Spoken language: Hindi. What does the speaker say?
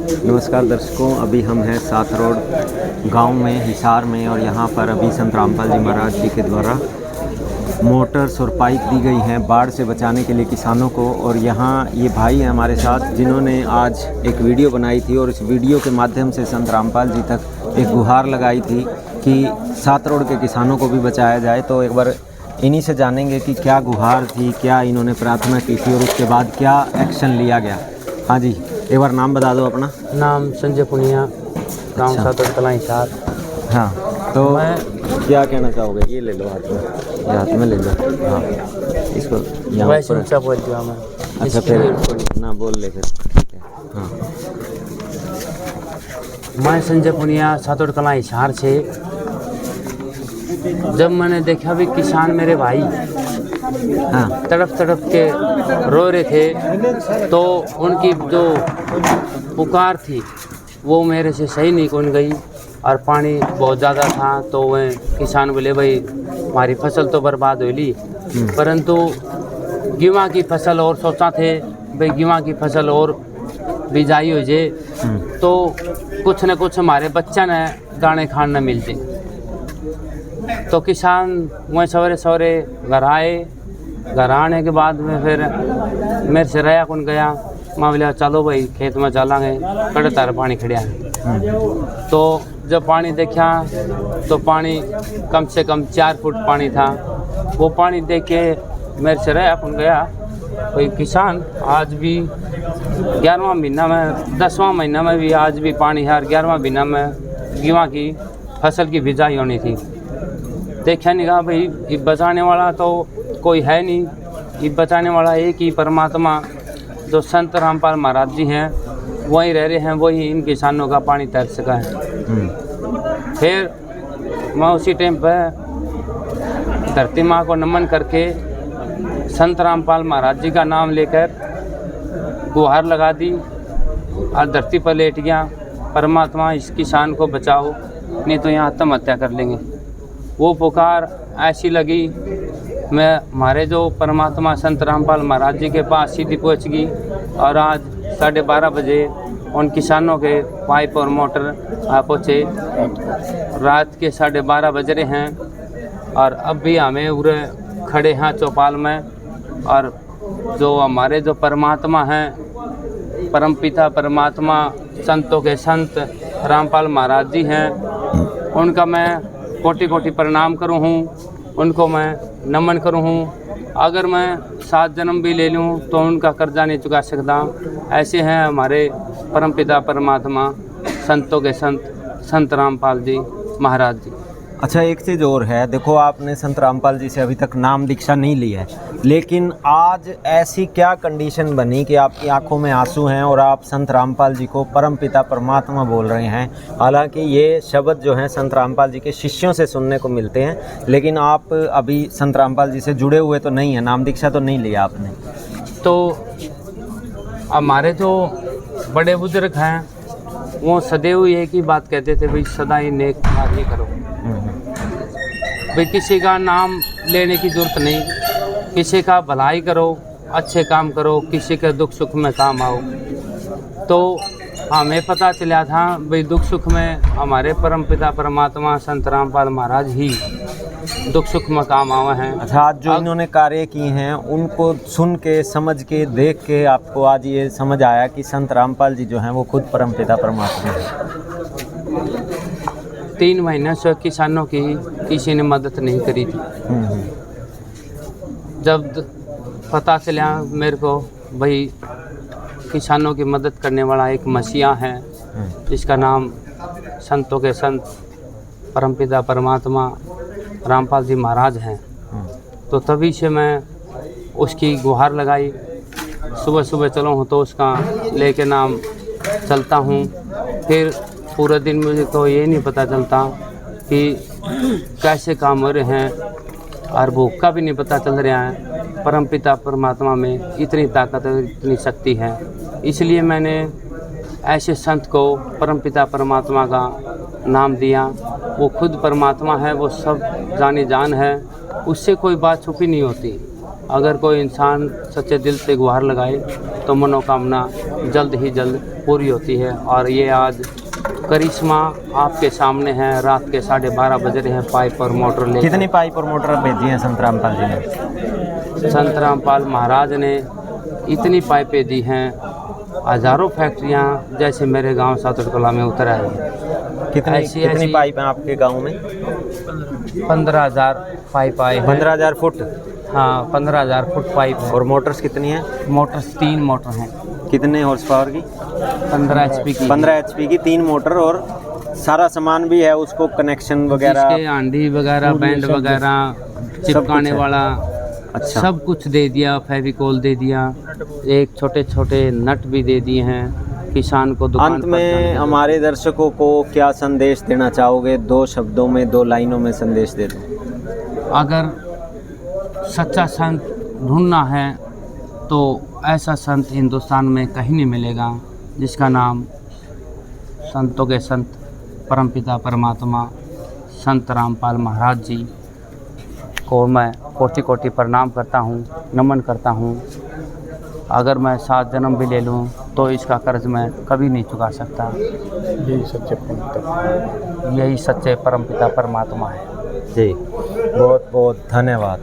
नमस्कार दर्शकों, अभी हम हैं साथ रोड गांव में हिसार में और यहाँ पर अभी संत रामपाल जी महाराज जी के द्वारा मोटर्स और पाइप दी गई हैं बाढ़ से बचाने के लिए किसानों को। और यहाँ ये भाई हैं हमारे साथ जिन्होंने आज एक वीडियो बनाई थी और इस वीडियो के माध्यम से संत रामपाल जी तक एक गुहार लगाई थी कि साथ रोड के किसानों को भी बचाया जाए। तो एक बार इन्हीं से जानेंगे कि क्या गुहार थी, क्या इन्होंने प्रार्थना की थी और उसके बाद क्या एक्शन लिया गया। हाँ जी, एक बार नाम बता दो अपना। नाम संजय पुनिया, गाँव साथ रोड हिसार। हाँ, तो मैं क्या कहना चाहोगे? ये ले लो हाथ में, ये हाथ में ले लो। हाँ, इसको यहाँ ऊँचा बोल दिया मैं। अच्छा, फिर ना बोल ले फिर, ठीक है। हाँ, मैं संजय पुनिया साथ रोड हिसार से। जब मैंने देखा भी किसान मेरे भाई हाँ, तड़प तड़प के रो रहे थे, तो उनकी जो पुकार थी वो मेरे से सही नहीं कौन गई। और पानी बहुत ज़्यादा था तो वह किसान बोले भाई हमारी फसल तो बर्बाद हो ली, परंतु गेहूँ की फसल और सोचा थे भाई गेहूँ की फसल और बिजाई हो जाए तो कुछ न कुछ हमारे बच्चा ने दाने खान न मिलते। तो किसान वह सवेरे सवेरे घर आए। घर आने के बाद में फिर मेरे से रया कौन गया। मैं बोला चलो भाई खेत में चलांगे, कड़े तार पानी खड़िया। तो जब पानी देखा तो पानी कम से कम 4 फुट पानी था। वो पानी देख के मेरे से रया कौन गया भाई किसान आज भी 11वां महीना में 10वां महीना में भी आज भी पानी है और 11वां महीना में गेहूँ की फसल की बिजाई होनी थी। देखा नहीं कहा भाई ये बचाने वाला तो कोई है नहीं, ये बचाने वाला एक ही परमात्मा जो संत रामपाल महाराज जी हैं वहीं रह रहे हैं, वही इन किसानों का पानी तैर सका है। फिर मैं उसी टाइम पर धरती माँ को नमन करके संत रामपाल महाराज जी का नाम लेकर गुहार लगा दी और धरती पर लेट गया, परमात्मा इस किसान को बचाओ नहीं तो यहाँ आत्महत्या कर लेंगे। वो पुकार ऐसी लगी, मैं हमारे जो परमात्मा संत रामपाल महाराज जी के पास सीधी पहुँच गई। और आज 12:30 बजे उन किसानों के पाइप और मोटर आ पहुँचे। रात के 12:30 बज रहे हैं और अब भी हमें उरे खड़े हैं चौपाल में। और जो हमारे जो परमात्मा हैं, परमपिता परमात्मा संतों के संत रामपाल महाराज जी हैं, उनका मैं कोटि कोटि प्रणाम करूँ हूँ, उनको मैं नमन करूँ हूँ। अगर मैं 7 जन्म भी ले लूँ तो उनका कर्जा नहीं चुका सकता। ऐसे हैं हमारे परमपिता परमात्मा संतों के संत रामपाल जी महाराज जी। अच्छा, एक चीज़ और है, देखो आपने संत रामपाल जी से अभी तक नाम दीक्षा नहीं ली है, लेकिन आज ऐसी क्या कंडीशन बनी कि आपकी आंखों में आंसू हैं और आप संत रामपाल जी को परमपिता परमात्मा बोल रहे हैं। हालांकि ये शब्द जो हैं संत रामपाल जी के शिष्यों से सुनने को मिलते हैं, लेकिन आप अभी संत रामपाल जी से जुड़े हुए तो नहीं हैं, नाम दीक्षा तो नहीं लिया आपने। तो हमारे जो बड़े बुजुर्ग हैं वो सदैव एक ही बात कहते थे भाई सदा ही नेक कार्य करो, भाई किसी का नाम लेने की ज़रूरत नहीं, किसी का भलाई करो, अच्छे काम करो, किसी के दुख सुख में काम आओ। तो हमें पता चला था भाई दुख सुख में हमारे परमपिता परमात्मा संत रामपाल महाराज ही दुख सुख में काम आवा हैं। अच्छा, आज जो इन्होंने कार्य किए हैं उनको सुन के, समझ के, देख के आपको आज ये समझ आया कि संत रामपाल जी जो हैं वो खुद परमपिता परमात्मा हैं। 3 महीने से किसानों की किसी ने मदद नहीं करी थी। जब पता चला मेरे को भाई किसानों की मदद करने वाला एक मसीहा है जिसका नाम संतों के संत परमपिता परमात्मा रामपाल जी महाराज हैं, तो तभी से मैं उसकी गुहार लगाई। सुबह सुबह चलो हूँ तो उसका लेके नाम चलता हूँ। फिर पूरे दिन मुझे तो ये नहीं पता चलता कि कैसे काम हो रहे हैं और भूख का भी नहीं पता चल रहा है। परमपिता परमात्मा में इतनी ताकत है, इतनी शक्ति है, इसलिए मैंने ऐसे संत को परमपिता परमात्मा का नाम दिया। वो खुद परमात्मा है, वो सब जानी जान है, उससे कोई बात छुपी नहीं होती। अगर कोई इंसान सच्चे दिल से गुहार लगाए तो मनोकामना जल्द ही जल्द पूरी होती है। और ये आज करिश्मा आपके सामने है। रात के 12:30 बज रहे हैं, पाइप और मोटर ले। कितनी पाइप और मोटर भेजी हैं संत रामपाल जी ने? संत रामपाल महाराज ने इतनी पाइपें दी हैं, हज़ारों फैक्ट्रियाँ जैसे मेरे गांव सातुड़कला में उतर आई हैं। कितनी पाइप हैं आपके गांव में? 15,000 पाइप आए हैं। 15,000 फुट? हाँ, 15,000 फुट पाइप है। और मोटर्स कितनी हैं? मोटर्स 3 मोटर हैं। कितने हॉर्स पावर की? 15 HP की। 15 HP की 3 मोटर। और सारा सामान भी है, उसको कनेक्शन वगैरह, इसके आंधी वगैरह, बैंड वगैरह, चिपकाने वाला, अच्छा, सब कुछ दे दिया। फेविकोल दे दिया, एक छोटे छोटे नट भी दे दिए हैं किसान को दुकान अंत पर में जाने के लिए। हमारे दर्शकों को क्या संदेश देना चाहोगे? 2 शब्दों में, 2 लाइनों में संदेश दे दो। अगर सच्चा संत ढूंढना है तो ऐसा संत हिंदुस्तान में कहीं नहीं मिलेगा जिसका नाम संतों के संत परमपिता परमात्मा संत रामपाल महाराज जी को मैं कोटि कोटि प्रणाम करता हूँ, नमन करता हूँ। अगर मैं 7 जन्म भी ले लूँ तो इसका कर्ज मैं कभी नहीं चुका सकता। यही सच्चे परमपिता परमात्मा है। जी, बहुत बहुत धन्यवाद।